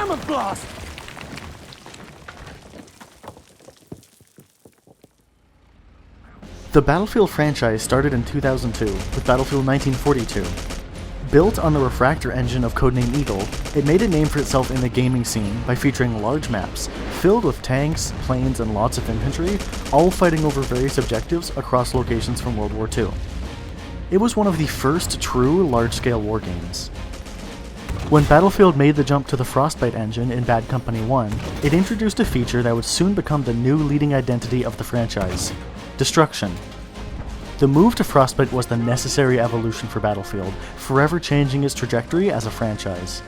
mammoth blast! The Battlefield franchise started in 2002 with Battlefield 1942. Built on the Refractor engine of codename Eagle, it made a name for itself in the gaming scene by featuring large maps, filled with tanks, planes, and lots of infantry, all fighting over various objectives across locations from World War II. It was one of the first true large-scale war games. When Battlefield made the jump to the Frostbite engine in Bad Company 1, it introduced a feature that would soon become the new leading identity of the franchise: destruction. The move to Frostbite was the necessary evolution for Battlefield, forever changing its trajectory as a franchise.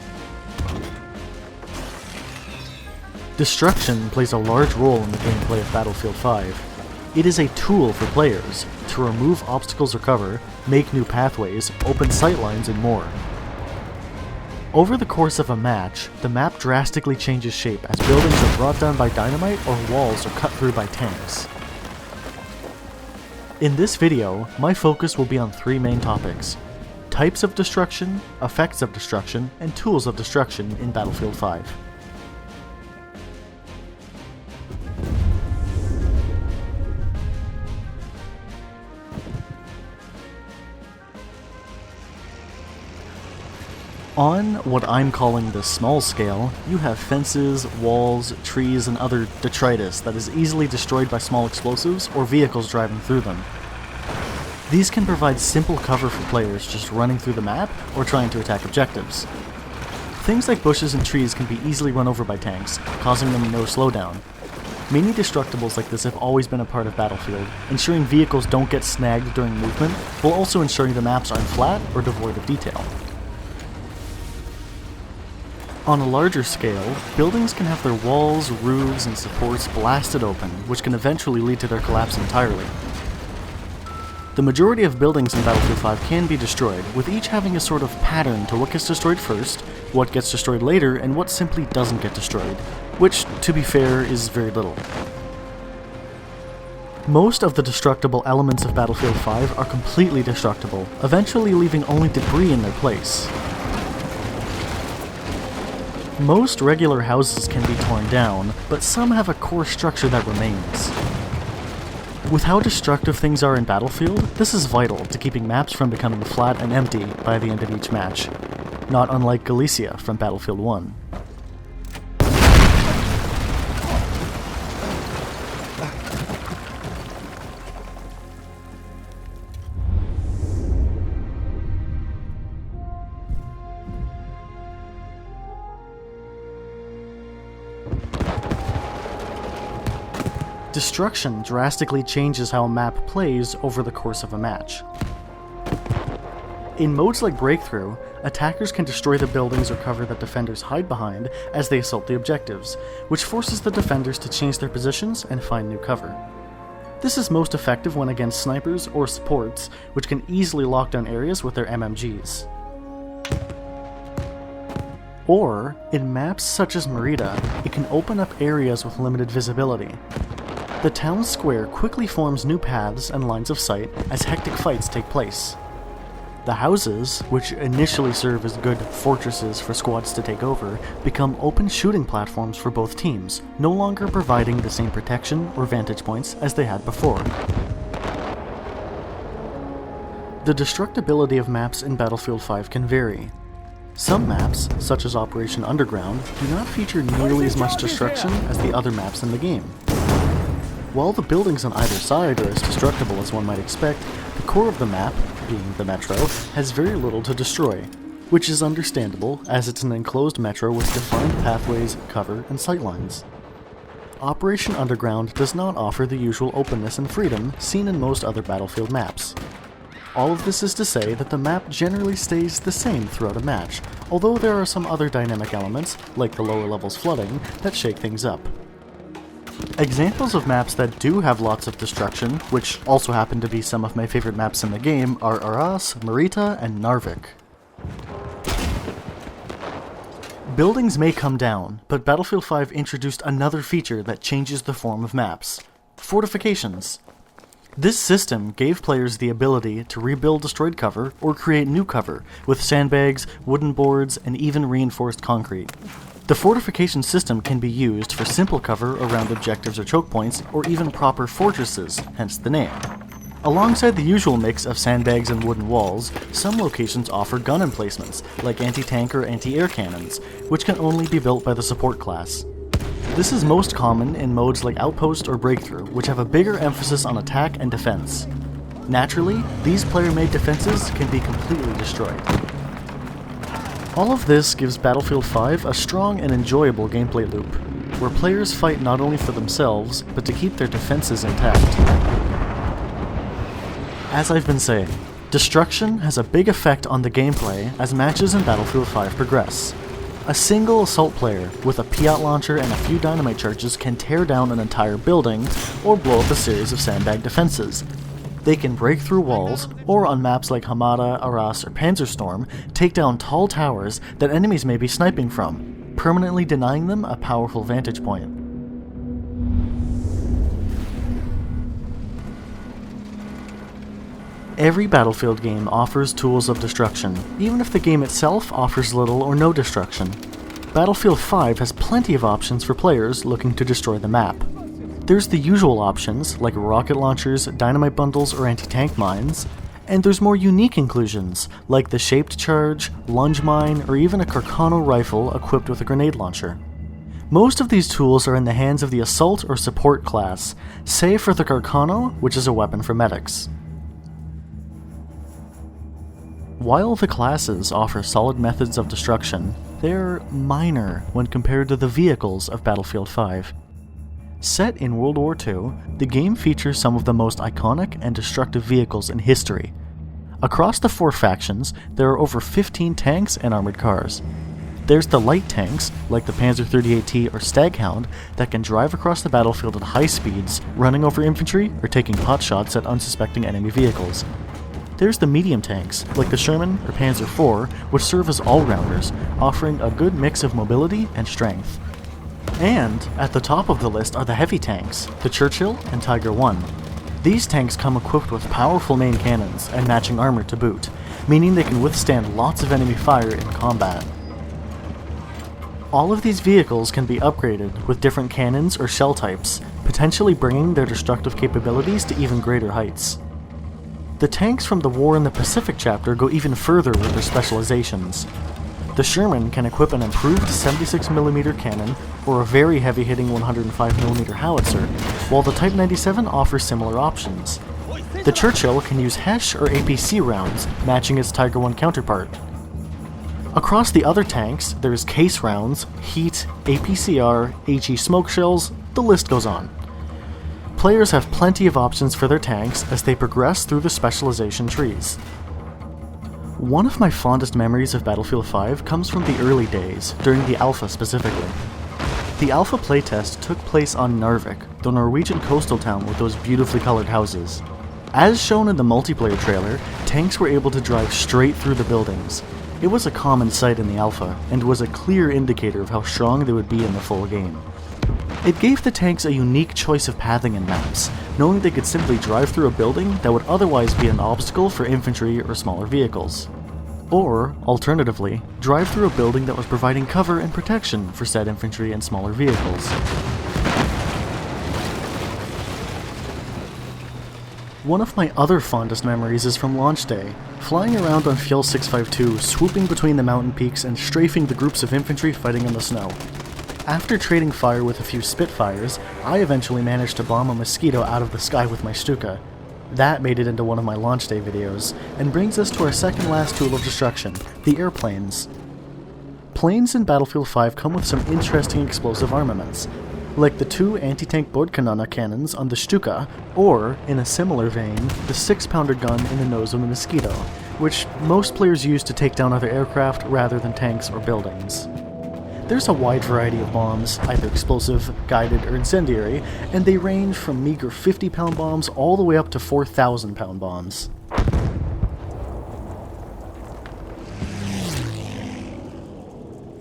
Destruction plays a large role in the gameplay of Battlefield 5. It is a tool for players to remove obstacles or cover, make new pathways, open sightlines, and more. Over the course of a match, the map drastically changes shape as buildings are brought down by dynamite or walls are cut through by tanks. In this video, my focus will be on three main topics: types of destruction, effects of destruction, and tools of destruction in Battlefield 5. On what I'm calling the small scale, you have fences, walls, trees, and other detritus that is easily destroyed by small explosives or vehicles driving through them. These can provide simple cover for players just running through the map or trying to attack objectives. Things like bushes and trees can be easily run over by tanks, causing them no slowdown. Many destructibles like this have always been a part of Battlefield, ensuring vehicles don't get snagged during movement, while also ensuring the maps aren't flat or devoid of detail. On a larger scale, buildings can have their walls, roofs, and supports blasted open, which can eventually lead to their collapse entirely. The majority of buildings in Battlefield 5 can be destroyed, with each having a sort of pattern to what gets destroyed first, what gets destroyed later, and what simply doesn't get destroyed, which, to be fair, is very little. Most of the destructible elements of Battlefield 5 are completely destructible, eventually leaving only debris in their place. Most regular houses can be torn down, but some have a core structure that remains. With how destructive things are in Battlefield, this is vital to keeping maps from becoming flat and empty by the end of each match, not unlike Galicia from Battlefield 1. Destruction drastically changes how a map plays over the course of a match. In modes like Breakthrough, attackers can destroy the buildings or cover that defenders hide behind as they assault the objectives, which forces the defenders to change their positions and find new cover. This is most effective when against snipers or supports, which can easily lock down areas with their MMGs. Or, in maps such as Merida, it can open up areas with limited visibility. The town square quickly forms new paths and lines of sight as hectic fights take place. The houses, which initially serve as good fortresses for squads to take over, become open shooting platforms for both teams, no longer providing the same protection or vantage points as they had before. The destructibility of maps in Battlefield 5 can vary. Some maps, such as Operation Underground, do not feature nearly as much destruction as the other maps in the game. While the buildings on either side are as destructible as one might expect, the core of the map, being the metro, has very little to destroy, which is understandable as it's an enclosed metro with defined pathways, cover, and sightlines. Operation Underground does not offer the usual openness and freedom seen in most other Battlefield maps. All of this is to say that the map generally stays the same throughout a match, although there are some other dynamic elements, like the lower levels flooding, that shake things up. Examples of maps that do have lots of destruction, which also happen to be some of my favorite maps in the game, are Arras, Marita, and Narvik. Buildings may come down, but Battlefield 5 introduced another feature that changes the form of maps: fortifications. This system gave players the ability to rebuild destroyed cover or create new cover with sandbags, wooden boards, and even reinforced concrete. The fortification system can be used for simple cover around objectives or choke points, or even proper fortresses, hence the name. Alongside the usual mix of sandbags and wooden walls, some locations offer gun emplacements, like anti-tank or anti-air cannons, which can only be built by the support class. This is most common in modes like Outpost or Breakthrough, which have a bigger emphasis on attack and defense. Naturally, these player-made defenses can be completely destroyed. All of this gives Battlefield 5 a strong and enjoyable gameplay loop, where players fight not only for themselves, but to keep their defenses intact. As I've been saying, destruction has a big effect on the gameplay as matches in Battlefield 5 progress. A single assault player with a Piat launcher and a few dynamite charges can tear down an entire building or blow up a series of sandbag defenses. They can break through walls, or on maps like Hamada, Arras, or Panzerstorm, take down tall towers that enemies may be sniping from, permanently denying them a powerful vantage point. Every Battlefield game offers tools of destruction, even if the game itself offers little or no destruction. Battlefield 5 has plenty of options for players looking to destroy the map. There's the usual options, like rocket launchers, dynamite bundles, or anti-tank mines, and there's more unique inclusions, like the shaped charge, lunge mine, or even a Carcano rifle equipped with a grenade launcher. Most of these tools are in the hands of the assault or support class, save for the Carcano, which is a weapon for medics. While the classes offer solid methods of destruction, they're minor when compared to the vehicles of Battlefield 5. Set in World War II, the game features some of the most iconic and destructive vehicles in history. Across the 4 factions, there are over 15 tanks and armored cars. There's the light tanks, like the Panzer 38T or Staghound, that can drive across the battlefield at high speeds, running over infantry or taking potshots at unsuspecting enemy vehicles. There's the medium tanks, like the Sherman or Panzer IV, which serve as all-rounders, offering a good mix of mobility and strength. And at the top of the list are the heavy tanks, the Churchill and Tiger I. These tanks come equipped with powerful main cannons and matching armor to boot, meaning they can withstand lots of enemy fire in combat. All of these vehicles can be upgraded with different cannons or shell types, potentially bringing their destructive capabilities to even greater heights. The tanks from the War in the Pacific chapter go even further with their specializations. The Sherman can equip an improved 76mm cannon or a very heavy-hitting 105mm howitzer, while the Type 97 offers similar options. The Churchill can use HESH or APC rounds, matching its Tiger I counterpart. Across the other tanks, there's case rounds, heat, APCR, HE smoke shells, the list goes on. Players have plenty of options for their tanks as they progress through the specialization trees. One of my fondest memories of Battlefield 5 comes from the early days, during the Alpha specifically. The Alpha playtest took place on Narvik, the Norwegian coastal town with those beautifully colored houses. As shown in the multiplayer trailer, tanks were able to drive straight through the buildings. It was a common sight in the Alpha, and was a clear indicator of how strong they would be in the full game. It gave the tanks a unique choice of pathing in maps, knowing they could simply drive through a building that would otherwise be an obstacle for infantry or smaller vehicles. Or, alternatively, drive through a building that was providing cover and protection for said infantry and smaller vehicles. One of my other fondest memories is from launch day, flying around on Fjell 652, swooping between the mountain peaks and strafing the groups of infantry fighting in the snow. After trading fire with a few Spitfires, I eventually managed to bomb a Mosquito out of the sky with my Stuka. That made it into one of my launch day videos, and brings us to our second last tool of destruction, the airplanes. Planes in Battlefield 5 come with some interesting explosive armaments, like the 2 anti-tank Bordkanone cannons on the Stuka, or, in a similar vein, the 6-pounder gun in the nose of the Mosquito, which most players use to take down other aircraft rather than tanks or buildings. There's a wide variety of bombs, either explosive, guided, or incendiary, and they range from meager 50-pound bombs all the way up to 4,000-pound bombs.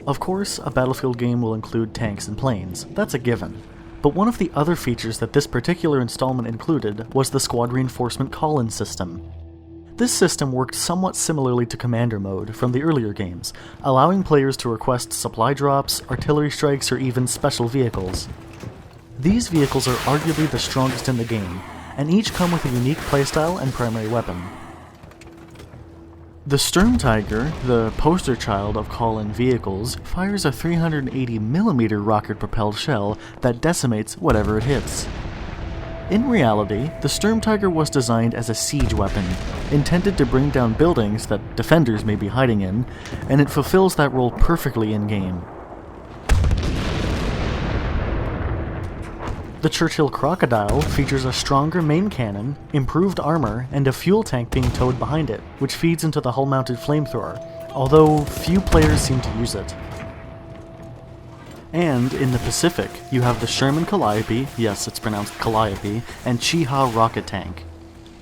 Of course, a Battlefield game will include tanks and planes, that's a given. But one of the other features that this particular installment included was the squad reinforcement call-in system. This system worked somewhat similarly to Commander Mode from the earlier games, allowing players to request supply drops, artillery strikes, or even special vehicles. These vehicles are arguably the strongest in the game, and each come with a unique playstyle and primary weapon. The Sturmtiger, the poster child of call-in vehicles, fires a 380mm rocket-propelled shell that decimates whatever it hits. In reality, the Sturmtiger was designed as a siege weapon, intended to bring down buildings that defenders may be hiding in, and it fulfills that role perfectly in-game. The Churchill Crocodile features a stronger main cannon, improved armor, and a fuel tank being towed behind it, which feeds into the hull-mounted flamethrower, although few players seem to use it. And in the Pacific, you have the Sherman Calliope, yes, it's pronounced Calliope, and Cheehaw rocket tank.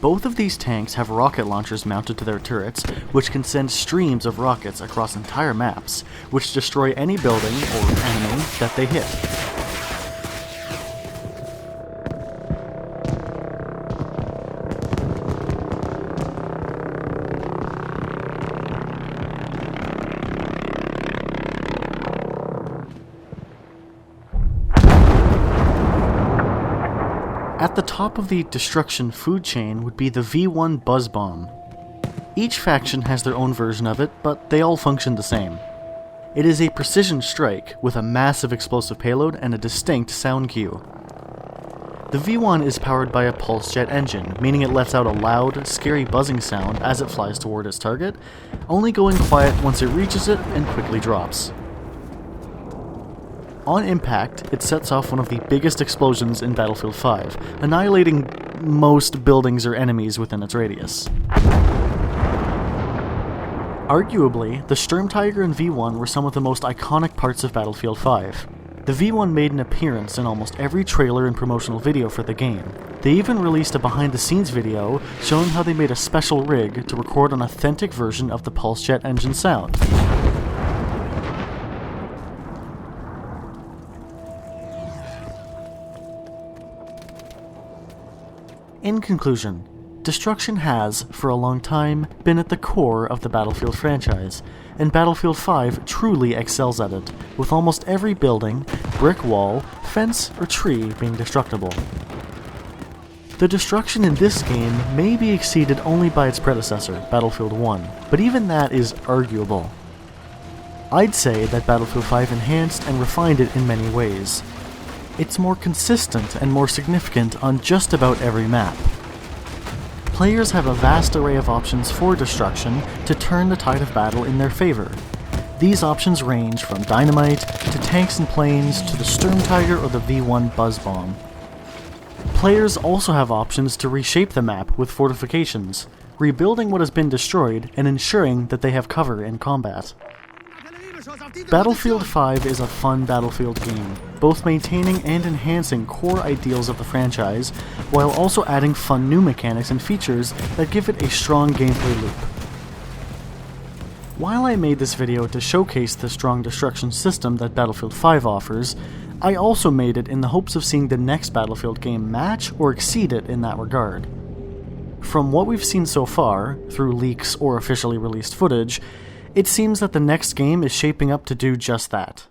Both of these tanks have rocket launchers mounted to their turrets, which can send streams of rockets across entire maps, which destroy any building or enemy that they hit. At the top of the destruction food chain would be the V1 Buzz Bomb. Each faction has their own version of it, but they all function the same. It is a precision strike with a massive explosive payload and a distinct sound cue. The V1 is powered by a pulse jet engine, meaning it lets out a loud, scary buzzing sound as it flies toward its target, only going quiet once it reaches it and quickly drops. On impact, it sets off one of the biggest explosions in Battlefield 5, annihilating most buildings or enemies within its radius. Arguably, the Sturmtiger and V1 were some of the most iconic parts of Battlefield 5. The V1 made an appearance in almost every trailer and promotional video for the game. They even released a behind-the-scenes video showing how they made a special rig to record an authentic version of the pulse jet engine sound. In conclusion, destruction has, for a long time, been at the core of the Battlefield franchise, and Battlefield 5 truly excels at it, with almost every building, brick wall, fence, or tree being destructible. The destruction in this game may be exceeded only by its predecessor, Battlefield 1, but even that is arguable. I'd say that Battlefield 5 enhanced and refined it in many ways. It's more consistent and more significant on just about every map. Players have a vast array of options for destruction to turn the tide of battle in their favor. These options range from dynamite, to tanks and planes, to the Sturmtiger or the V1 Buzz Bomb. Players also have options to reshape the map with fortifications, rebuilding what has been destroyed and ensuring that they have cover in combat. Battlefield 5 is a fun Battlefield game, both maintaining and enhancing core ideals of the franchise, while also adding fun new mechanics and features that give it a strong gameplay loop. While I made this video to showcase the strong destruction system that Battlefield 5 offers, I also made it in the hopes of seeing the next Battlefield game match or exceed it in that regard. From what we've seen so far, through leaks or officially released footage, it seems that the next game is shaping up to do just that.